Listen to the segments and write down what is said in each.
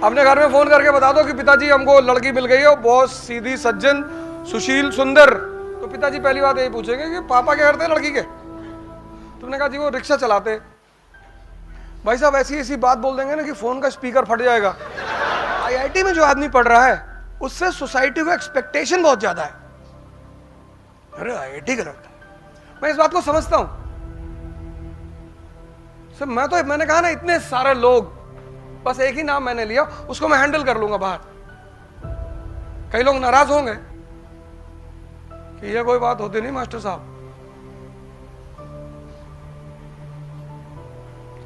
अपने घर में फोन करके बता दो कि पिताजी हमको लड़की मिल गई है, बहुत सीधी, सज्जन, सुशील, सुंदर। तो पिताजी पहली बात यही पूछेंगे कि पापा क्या करते हैं लड़की के? तुमने कहा जी वो रिक्शा चलाते। भाई साहब ऐसी ऐसी बात बोल देंगे ना कि फोन का स्पीकर फट जाएगा। आईआईटी में जो आदमी पढ़ रहा है उससे सोसाइटी को एक्सपेक्टेशन बहुत ज्यादा है। अरे आईआईटी का लड़का, मैं इस बात को समझता हूं सर। मैंने कहा ना, इतने सारे लोग, बस एक ही नाम मैंने लिया, उसको मैं हैंडल कर लूंगा बाहर। कई लोग नाराज होंगे कि ये कोई बात होती नहीं मास्टर साहब।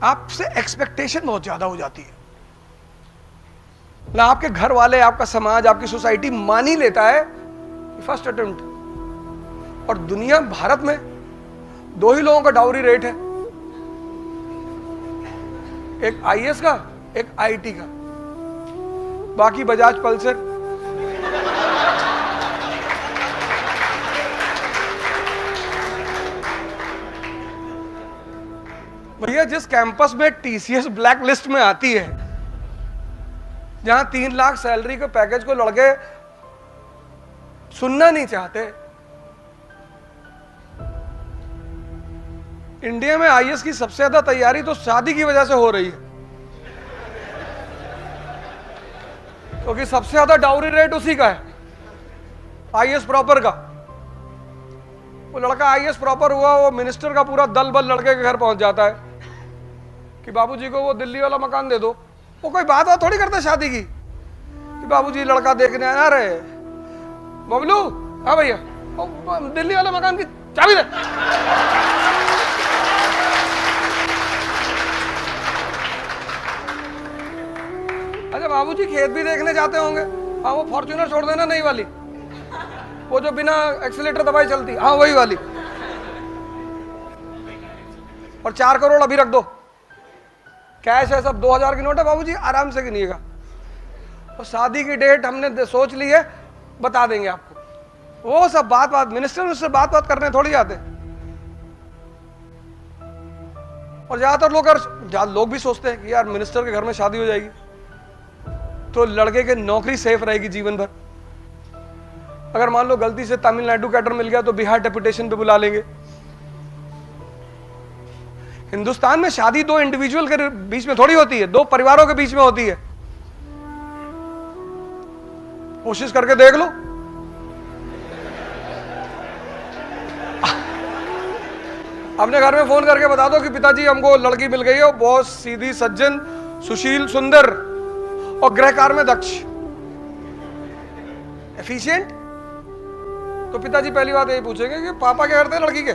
आपसे एक्सपेक्टेशन बहुत ज्यादा हो जाती है ना, आपके घर वाले, आपका समाज, आपकी सोसाइटी मान ही लेता है फर्स्ट अटेम्प्ट। और दुनिया, भारत में 2 ही लोगों का डाउरी रेट है, एक आईएएस का, एक आईटी का, बाकी बजाज पल्सर। भैया जिस कैंपस में टीसीएस ब्लैक लिस्ट में आती है, जहां 3 लाख सैलरी के पैकेज को लड़के सुनना नहीं चाहते, इंडिया में आईएएस की सबसे ज्यादा तैयारी तो शादी की वजह से हो रही है, क्योंकि सबसे ज्यादा डाउरी रेट उसी का है, आईएएस प्रॉपर का। वो लड़का आईएएस प्रॉपर हुआ, वो मिनिस्टर का पूरा दल बल लड़के के घर पहुंच जाता है कि बाबूजी को वो दिल्ली वाला मकान दे दो। वो कोई बात थोड़ी करता शादी की कि बाबूजी लड़का देखने आया। अरे बबलू, हाँ भैया, दिल्ली वाले मकान की चाबी दे। अच्छा बाबूजी खेत भी देखने जाते होंगे? हाँ वो फॉर्च्यूनर छोड़ देना, नई वाली, वो जो बिना एक्सीलेटर दबाए चलती, हाँ वही वाली। और 4 करोड़ अभी रख दो, कैश है सब, 2000 की नोट है बाबूजी, आराम से गिनिएगा। और शादी की डेट हमने सोच ली है, बता देंगे आपको। वो सब बात मिनिस्टर उससे बात करने थोड़ी जाते। और ज्यादातर लोग भी सोचते हैं कि यार मिनिस्टर के घर में शादी हो जाएगी तो लड़के की नौकरी सेफ रहेगी जीवन भर। अगर मान लो गलती से तमिलनाडु कैडर मिल गया तो बिहार डेपुटेशन पे बुला लेंगे। हिंदुस्तान में शादी 2 इंडिविजुअल के बीच में थोड़ी होती है, 2 परिवारों के बीच में होती है। कोशिश करके देख लो। अपने घर में फोन करके बता दो कि पिताजी हमको लड़की मिल गई है, बहुत सीधी, सज्जन, सुशील, सुंदर और गृहकार में दक्ष, एफिशिएंट। तो पिताजी पहली बात यही पूछेंगे कि पापा क्या करते हैं लड़की के?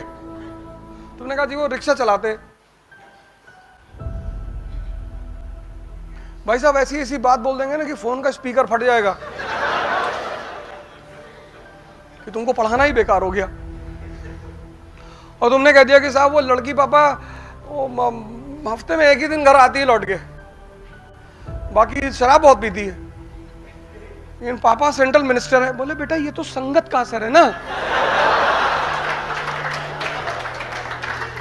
तुमने कहा जी वो रिक्शा चलाते। भाई साहब ऐसी ऐसी बात बोल देंगे ना कि फोन का स्पीकर फट जाएगा कि तुमको पढ़ाना ही बेकार हो गया। और तुमने कह दिया कि साहब वो लड़की पापा वो हफ्ते में 1 ही दिन घर आती है लौट के, बाकी शराब बहुत पीती है, लेकिन पापा सेंट्रल मिनिस्टर है। बोले बेटा ये तो संगत का असर है ना,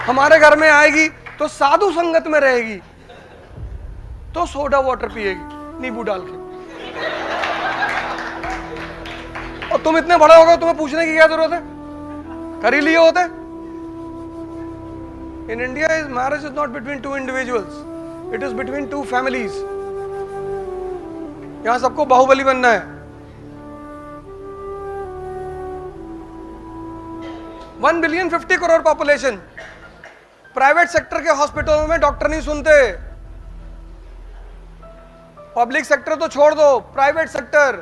हमारे घर में आएगी तो साधु संगत में रहेगी तो सोडा वाटर पिएगी नींबू डाल के। और तुम इतने बड़े हो गए, तुम्हें पूछने की क्या जरूरत है? कर ही लिए होते। In India is marriage is not between 2 individuals, it is between 2 families. यहां सबको बाहुबली बनना है। 1 billion 50 crore population. Private sector के हॉस्पिटलों में डॉक्टर नहीं सुनते। पब्लिक सेक्टर तो छोड़ दो, प्राइवेट सेक्टर।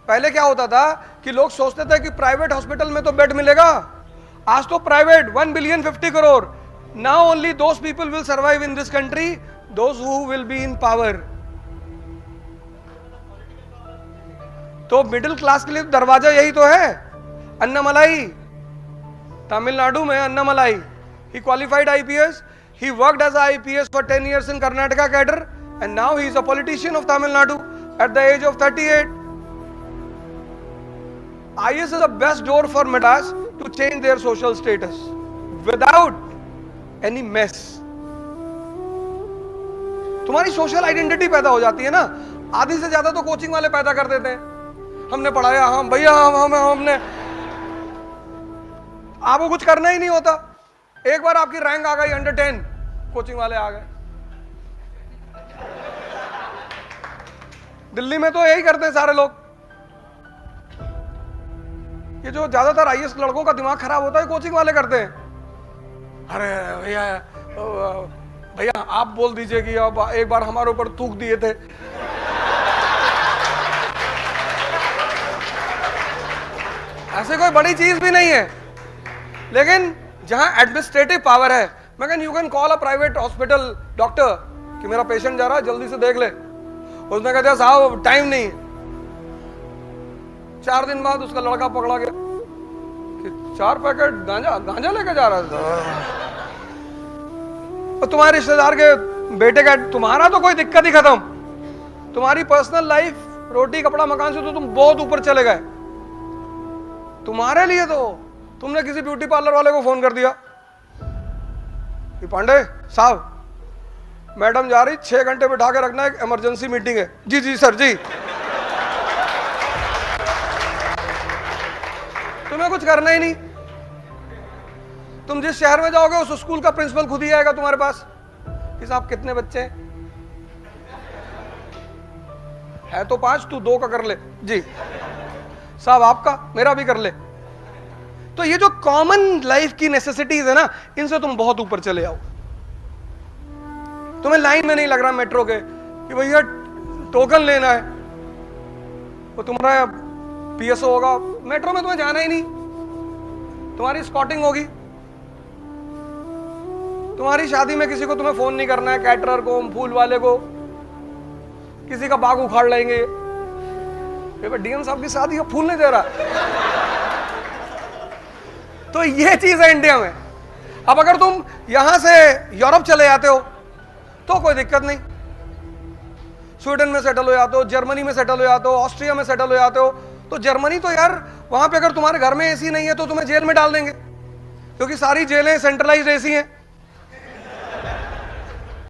पहले क्या होता था कि लोग सोचते थे कि प्राइवेट हॉस्पिटल में तो बेड मिलेगा। आज तो private 1 billion 50 crore. Now only those people will survive in this country, those who will be in power. तो मिडिल क्लास के लिए दरवाजा यही तो है, अन्नामलाई। तमिलनाडु में Annamalai, he qualified IPS, he worked as a IPS for 10 years in Karnataka cadre, and now he is a politician of Tamil Nadu at the age of 38. IS is the best door for Madras to change their social status without any mess. तुम्हारी social identity पैदा हो जाती है ना। आधी से ज्यादा तो कोचिंग वाले पैदा कर देते हैं। हमने पढ़ाया, हम भैया हमने, आपको कुछ करना ही नहीं होता। एक बार आपकी रैंक आ गई अंडर 10, कोचिंग वाले आ गए। दिल्ली में तो यही करते हैं सारे लोग। ये जो ज्यादातर आईएएस लड़कों का दिमाग खराब होता है, कोचिंग वाले करते हैं। अरे भैया भैया आप बोल दीजिए कि अब एक बार हमारे ऊपर थूक दिए थे। ऐसे कोई बड़ी चीज भी नहीं है, लेकिन जहां एडमिनिस्ट्रेटिव पावर है, मैं you can call a private hospital doctor कि मेरा पेशेंट जा रहा है, जल्दी से देख ले। उसने कहा दिया साहब टाइम नहीं। 4 दिन बाद उसका लड़का पकड़ा गया कि 4 पैकेट गांजा लेके जा रहा था। और तुम्हारे रिश्तेदार के बेटे का, तुम्हारा तो कोई दिक्कत ही खत्म। तुम्हारी पर्सनल लाइफ, रोटी कपड़ा मकान से तो तुम बहुत ऊपर चले गए। तुम्हारे लिए तो तुमने किसी ब्यूटी पार्लर वाले को फोन कर दिया कि पांडे साहब मैडम जा रही, 6 घंटे बिठा के रखना, एक इमरजेंसी मीटिंग है। जी जी सर जी। तुम्हें कुछ करना ही नहीं। तुम जिस शहर में जाओगे उस स्कूल का प्रिंसिपल खुद ही आएगा तुम्हारे पास कि साहब कितने बच्चे है तो 5, तू 2 का कर ले। जी साहब आपका, मेरा भी कर ले। तो ये जो कॉमन लाइफ की नेसेसिटीज है ना, इनसे तुम बहुत ऊपर चले आओ। तुम्हें लाइन में नहीं लग रहा मेट्रो के कि भैया टोकन लेना है, वो तुम्हारा पीएसओ होगा। मेट्रो में तुम्हें जाना ही नहीं, तुम्हारी स्कॉटिंग होगी। तुम्हारी शादी में किसी को तुम्हें फोन नहीं करना है, कैटरर को, फूल वाले को, किसी का बाग उखाड़ लेंगे। डीएम साहब की शादी का फूल नहीं दे रहा। तो ये चीज है इंडिया में। अब अगर तुम यहां से यूरोप चले जाते हो तो कोई दिक्कत नहीं, स्वीडन में सेटल हो जाते हो, जर्मनी में सेटल हो जाते हो, ऑस्ट्रिया में सेटल हो जाते हो। तो जर्मनी तो यार, वहां पे अगर तुम्हारे घर में एसी नहीं है तो तुम्हें जेल में डाल देंगे, क्योंकि सारी जेलें सेंट्रलाइज्ड एसी हैं।